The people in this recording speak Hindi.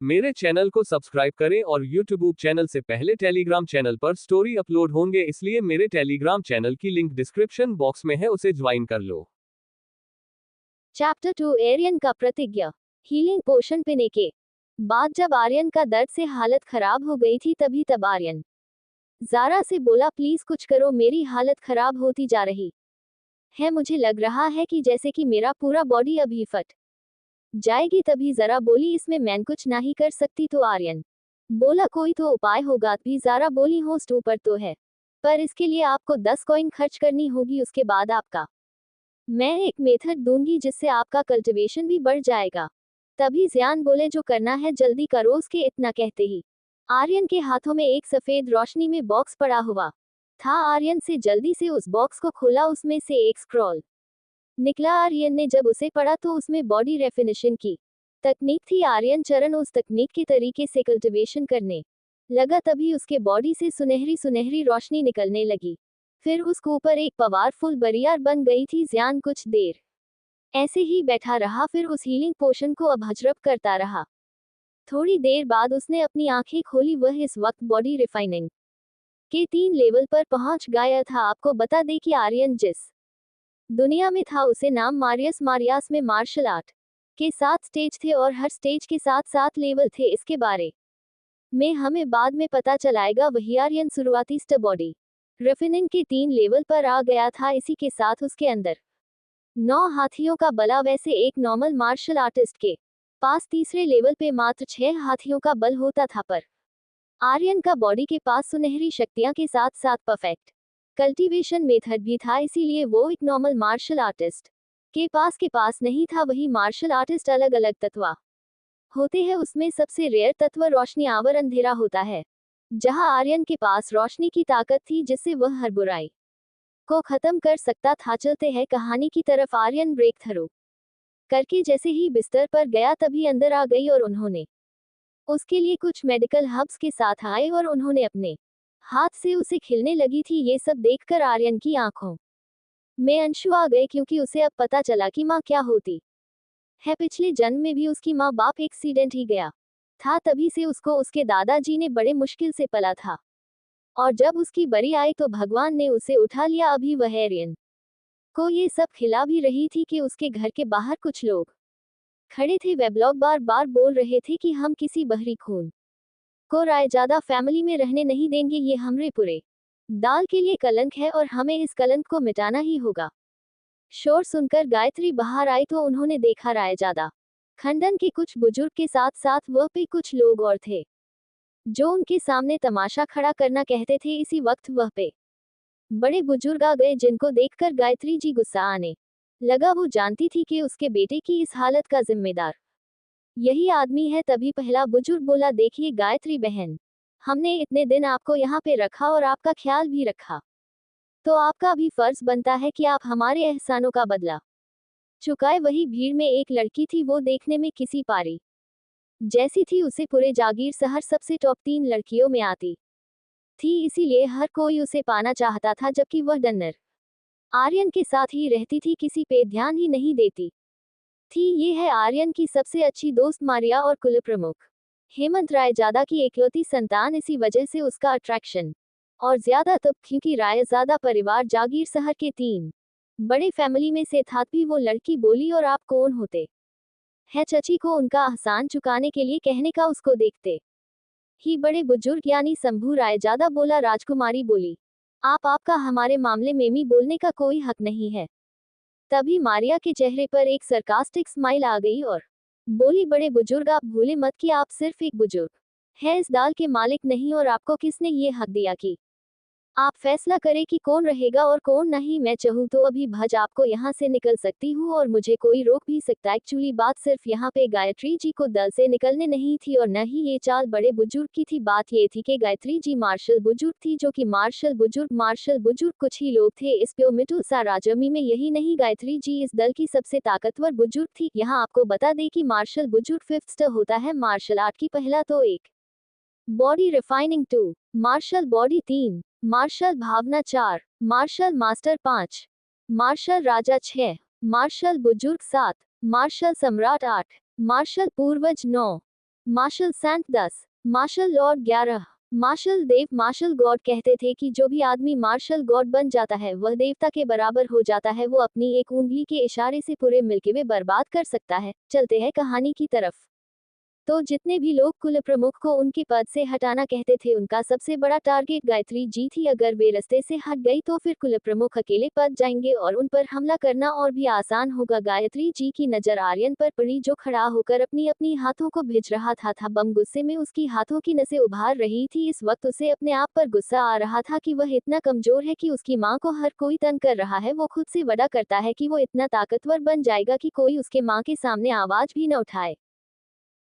मेरे चैनल को सब्सक्राइब करें और यूट्यूब चैनल से पहले टेलीग्राम चैनल पर स्टोरी अपलोड होंगे, इसलिए मेरे टेलीग्राम चैनल की लिंक डिस्क्रिप्शन बॉक्स में है, उसे ज्वाइन कर लो। चैप्टर 2 आर्यन का प्रतिज्ञा। हीलिंग पोशन पीने के बाद जब आर्यन का दर्द से हालत खराब हो गई थी तब आर्यन ज़ारा से बोला, प्लीज कुछ करो, मेरी हालत खराब होती जा रही है, मुझे लग रहा है कि जैसे कि मेरा पूरा बॉडी अभी फट जाएगी। तभी ज़ारा बोली, इसमें मैं कुछ नहीं कर सकती। तो आर्यन बोला, कोई तो उपाय होगा। भी ज़ारा बोली, होस्ट ऊपर तो है, पर इसके लिए आपको 10 कॉइन खर्च करनी होगी, उसके बाद आपका मैं एक मेथड दूंगी जिससे आपका कल्टीवेशन भी बढ़ जाएगा। तभी ज़ियान बोले, जो करना है जल्दी करो। उसके इतना कहते ही आर्यन के हाथों में एक सफेद रोशनी में बॉक्स पड़ा हुआ था। आर्यन से जल्दी से उस बॉक्स को खोला, उसमें से एक स्क्रॉल निकला। आर्यन ने जब उसे पढ़ा तो उसमें बॉडी रेफिनिशन की तकनीक थी। आर्यन चरण उस तकनीक के तरीके से कल्टीवेशन करने लगा, तभी उसके बॉडी से सुनहरी सुनहरी रोशनी निकलने लगी। फिर उसके ऊपर एक पावरफुल बरियर बन गई थी। ज़ियान कुछ देर ऐसे ही बैठा रहा, फिर उस हीलिंग पोशन को अभ्रक करता रहा। थोड़ी देर बाद उसने अपनी आंखें खोली। वह इस वक्त बॉडी रिफाइनिंग के 3 लेवल पर पहुंच गया था। आपको बता दें कि आर्यन जिस दुनिया में था उसे नाम मारियास में मार्शल आर्ट के 7 स्टेज थे और हर स्टेज के साथ 7 लेवल थे। इसके बारे में हमें बाद में पता चलाएगा। वही आर्यन शुरुआती बॉडी रिफाइनिंग के 3 लेवल पर आ गया था। इसी के साथ उसके अंदर 9 हाथियों का बला। वैसे एक नॉर्मल मार्शल आर्टिस्ट के पास तीसरे लेवल पे मात्र 6 हाथियों का बल होता था, पर आर्यन का बॉडी के पास सुनहरी शक्तियां के साथ साथ परफेक्ट कल्टीवेशन मेथड भी था, इसीलिए वो एक नॉर्मल मार्शल आर्टिस्ट के पास नहीं था। वही मार्शल आर्टिस्ट अलग अलग तत्व होते हैं, उसमें सबसे रेयर तत्व रोशनी आवर अंधेरा होता है। जहां आर्यन के पास रोशनी की ताकत थी जिससे वह हर बुराई को खत्म कर सकता था। चलते हैं कहानी की तरफ। आर्यन ब्रेक थ्रू करके जैसे ही बिस्तर पर गया तभी अंदर आ गई और उन्होंने उसके लिए कुछ मेडिकल हर्ब्स के साथ आए और उन्होंने अपने हाथ से उसे खिलने लगी थी। ये सब देखकर आर्यन की आंखों में अंशु आ गए, क्योंकि उसे अब पता चला कि माँ क्या होती है। पिछले जन्म में भी उसकी माँ बाप एक्सीडेंट ही गया था, तभी से उसको उसके दादाजी ने बड़े मुश्किल से पला था, और जब उसकी बरी आई तो भगवान ने उसे उठा लिया। अभी वह आर्यन को ये सब खिला भी रही थी कि उसके घर के बाहर कुछ लोग खड़े थे। वे लोग बार बार बोल रहे थे कि हम किसी बहरी खून को रायजादा फैमिली में रहने नहीं देंगे, ये हमरे पूरे दाल के लिए कलंक है और हमें इस कलंक को मिटाना ही होगा। शोर सुनकर गायत्री बाहर आई तो उन्होंने देखा रायजादा खंडन के कुछ बुजुर्ग के साथ साथ वह पे कुछ लोग और थे जो उनके सामने तमाशा खड़ा करना कहते थे। इसी वक्त वह पे बड़े बुजुर्ग आ गए, जिनको देखकर गायत्री जी गुस्सा आने लगा। वो जानती थी कि उसके बेटे की इस हालत का जिम्मेदार यही आदमी है। तभी पहला बुजुर्ग बोला, देखिए गायत्री बहन, हमने इतने दिन आपको यहाँ पे रखा और आपका ख्याल भी रखा, तो आपका भी फर्ज बनता है कि आप हमारे एहसानों का बदला चुकाए। वही भीड़ में एक लड़की थी, वो देखने में किसी पारी जैसी थी। उसे पूरे जागीर शहर सबसे टॉप 3 लड़कियों में आती थी, इसीलिए हर कोई उसे पाना चाहता था, जबकि वह डन्नर आर्यन के साथ ही रहती थी, किसी पे ध्यान ही नहीं देती थी। ये है आर्यन की सबसे अच्छी दोस्त मारिया और कुल प्रमुख हेमंत रायजादा की एकलौती संतान। इसी वजह से उसका अट्रैक्शन और ज्यादा तब क्योंकि रायजादा परिवार जागीर शहर के 3 बड़े फैमिली में से था। भी वो लड़की बोली, और आप कौन होते है चची को उनका एहसान चुकाने के लिए कहने का? उसको देखते ही बड़े बुजुर्ग यानी शंभू रायजादा बोला। राजकुमारी बोली, आपका हमारे मामले में मी बोलने का कोई हक नहीं है। तभी मारिया के चेहरे पर एक सरकास्टिक स्माइल आ गई और बोली, बड़े बुजुर्ग आप भूले मत कि आप सिर्फ एक बुजुर्ग है, इस दाल के मालिक नहीं, और आपको किसने ये हक दिया कि आप फैसला करें कि कौन रहेगा और कौन नहीं? मैं चाहूँ तो अभी भज आपको यहाँ से निकल सकती हूँ और मुझे कोई रोक भी सकता है। एक्चुअली बात सिर्फ यहाँ पे गायत्री जी को दल से निकलने नहीं थी और न ही ये चाल बड़े बुजुर्ग की थी। बात ये थी कि गायत्री जी मार्शल बुजुर्ग थी, जो कि मार्शल बुजुर्ग कुछ ही लोग थे इस मिटू सा राजमी में। यही नहीं, गायत्री जी इस दल की सबसे ताकतवर बुजुर्ग थी। यहाँ आपको बता दें कि मार्शल बुजुर्ग 5th स्टार होता है मार्शल आर्ट की। पहला तो एक body refining 2, martial body 3, martial भावना 4, मार्शल मास्टर 5, मार्शल राजा 6, मार्शल बुजुर्ग 7, मार्शल सम्राट 8, मार्शल पूर्वज 9, martial saint 10, martial lord 11, martial देव मार्शल गॉड कहते थे कि जो भी आदमी मार्शल गॉड बन जाता है वह देवता के बराबर हो जाता है, वो अपनी एक उंगली के इशारे से पूरे मिल्की वे बर्बाद कर सकता है। चलते हैं कहानी की तरफ। तो जितने भी लोग कुल प्रमुख को उनके पद से हटाना कहते थे उनका सबसे बड़ा टारगेट गायत्री जी थी। अगर वे रास्ते से हट गई तो फिर कुल प्रमुख अकेले पद जाएंगे और उन पर हमला करना और भी आसान होगा। गायत्री जी की नजर आर्यन पर पड़ी जो खड़ा होकर अपनी अपनी हाथों को भिज रहा था बम गुस्से में उसकी हाथों की नसें उभार रही थी। इस वक्त उसे अपने आप पर गुस्सा आ रहा था कि वह इतना कमजोर है कि उसकी माँ को हर कोई तंग कर रहा है। वो खुद से वादा करता है कि वो इतना ताकतवर बन जाएगा कि कोई उसके माँ के सामने आवाज भी न उठाए।